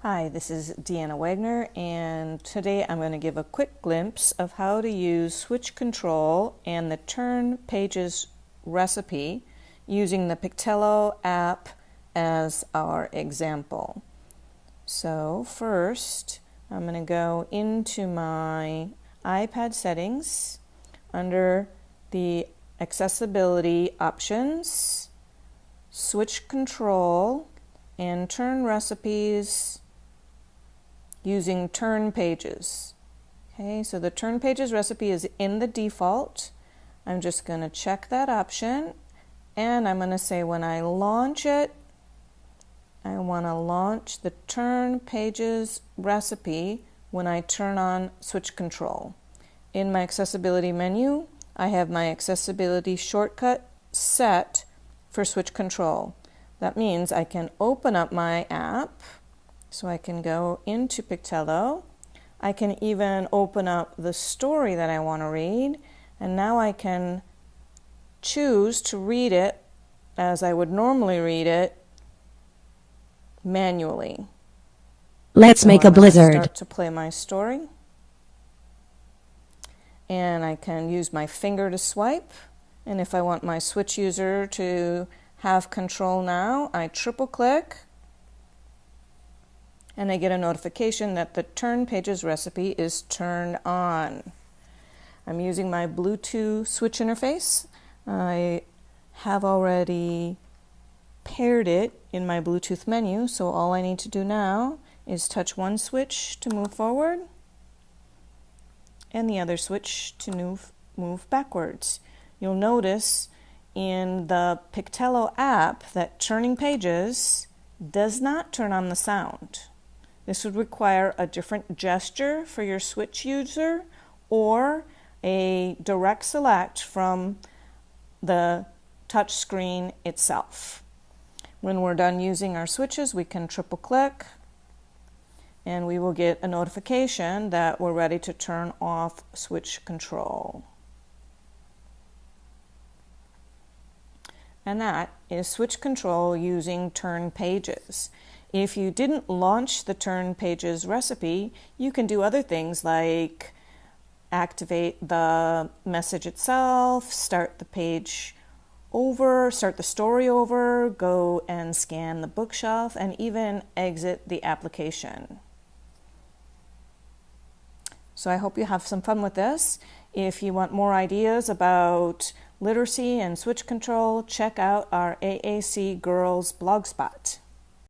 Hi, this is Deanna Wagner, and today I'm going to give a quick glimpse of how to use switch control and the turn pages recipe using the Pictello app as our example. So first, I'm going to go into my iPad settings under the accessibility options, switch control, and turn recipes using turn pages. Okay, so the turn pages recipe is in the default. I'm just going to check that option, and I'm going to say when I launch it, I want to launch the turn pages recipe when I turn on switch control. In my accessibility menu, I have my accessibility shortcut set for switch control. That means I can open up my app. So I can go into Pictello. I can even open up the story that I want to read, and now I can choose to read it as I would normally read it manually. Let's make a blizzard. Start to play my story. And I can use my finger to swipe, and if I want my switch user to have control now, I triple click. And I get a notification that the turn pages recipe is turned on. I'm using my Bluetooth switch interface. I have already paired it in my Bluetooth menu, so all I need to do now is touch one switch to move forward and the other switch to move backwards. You'll notice in the Pictello app that turning pages does not turn on the sound. This would require a different gesture for your switch user or a direct select from the touch screen itself. When we're done using our switches, we can triple click and we will get a notification that we're ready to turn off switch control. And that is switch control using turn pages. If you didn't launch the turn pages recipe, you can do other things like activate the message itself, start the page over, start the story over, go and scan the bookshelf, and even exit the application. So I hope you have some fun with this. If you want more ideas about literacy and switch control, check out our AAC Girls blogspot.